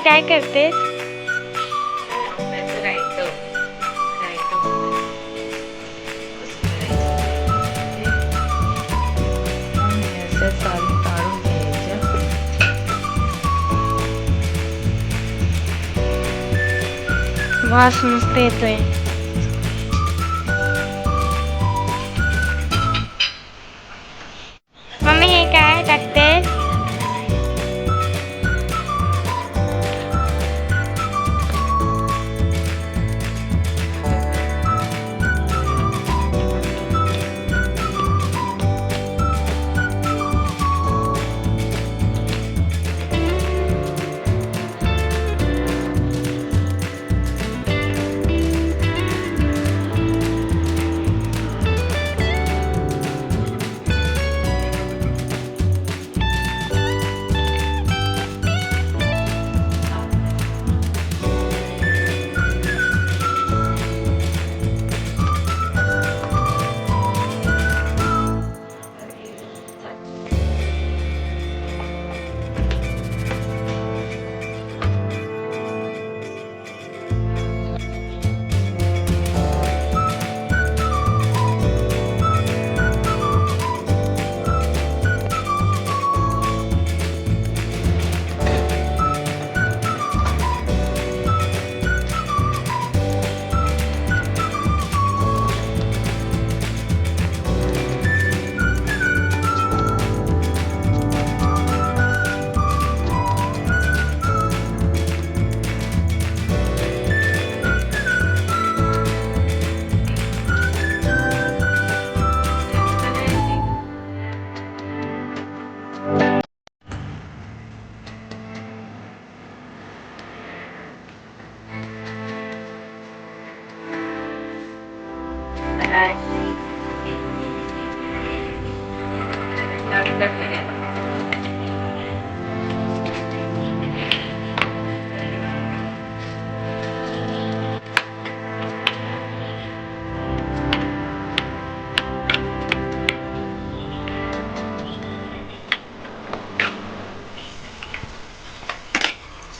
काय करतेस? वास मस्त येतोय. मम्मी हे काय टाकतेस?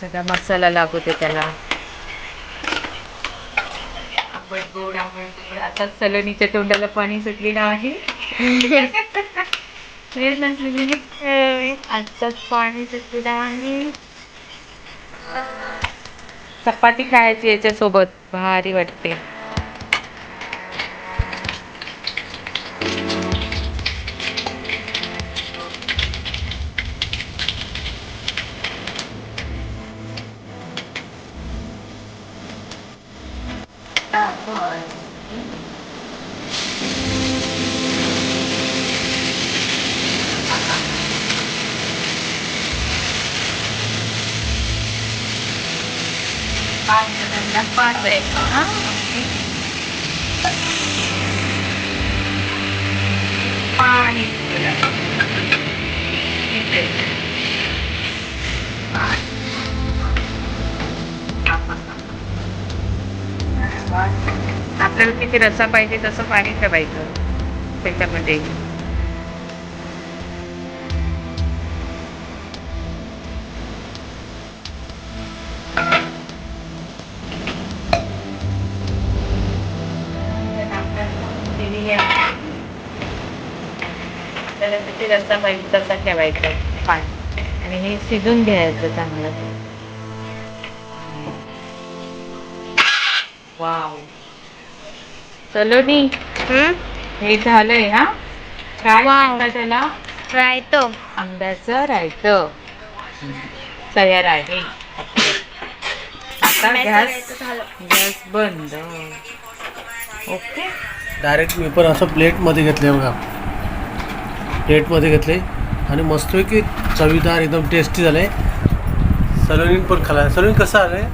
सगळा मसाला लागू दे त्याला. गोड आता सलोनीच्या तोंडाला पाणी सुटलेलं आहे. आताच पाणी सुटलेलं आहे. चपाती खायची याच्यासोबत भारी वाटते. पाणी आपल्याला किती रस्सा पाहिजे तसं पाणी ठेवायचं त्याच्यामध्ये. त्याला किती रस्सा पाहिजे तसा ठेवायचं पाणी आणि हे शिजून घ्यायचं चांगलं. वाव सलोनी हे झालंय. हा काय म्हणतात त्याला? रायतो. आंब्याचं रायतं तयार आहे. आता गॅस बंद. ओके. डायरेक्ट मी पण असं प्लेटमध्ये घेतले बघा. प्लेटमध्ये घेतले आणि मस्तपैकी चवीदार एकदम टेस्टी झाले. सलोनीन पण खाल्ला. सलोनी कसं आलंय?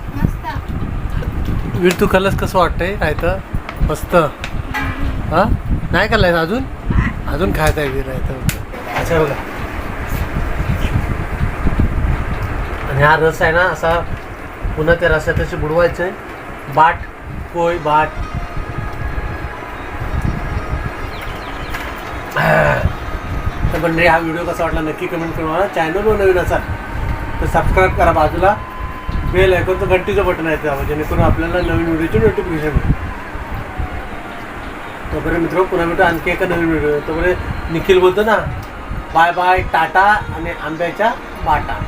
वीर तू खाल्लंस कसं वाटतंय? रायतं मस्त. हां नाही खाल्लंय अजून? अजून खायचं आहे वीर रायतं. अच्छा बघा. आणि हा रस आहे ना असा पुन्हा त्या रसात असे बुडवायचं आहे. बाट पोय बाट. तर मंडळी हा व्हिडिओ कसा वाटला नक्की कमेंट करा. चॅनलवर नवीन असाल तर सबस्क्राईब करा. बाजूला बेल आयकॉनचं घंटीचं बटन आहे त्यावर, जेणेकरून आपल्याला नवीन व्हिडिओची नोटिफिकेशन मिळेल. तोपर्यंत मित्र पुन्हा भेटू आणखी एका नवीन व्हिडिओ. तोपर्यंत निखिल बोलतो ना, बाय बाय टाटा आणि आंब्याच्या बाटा.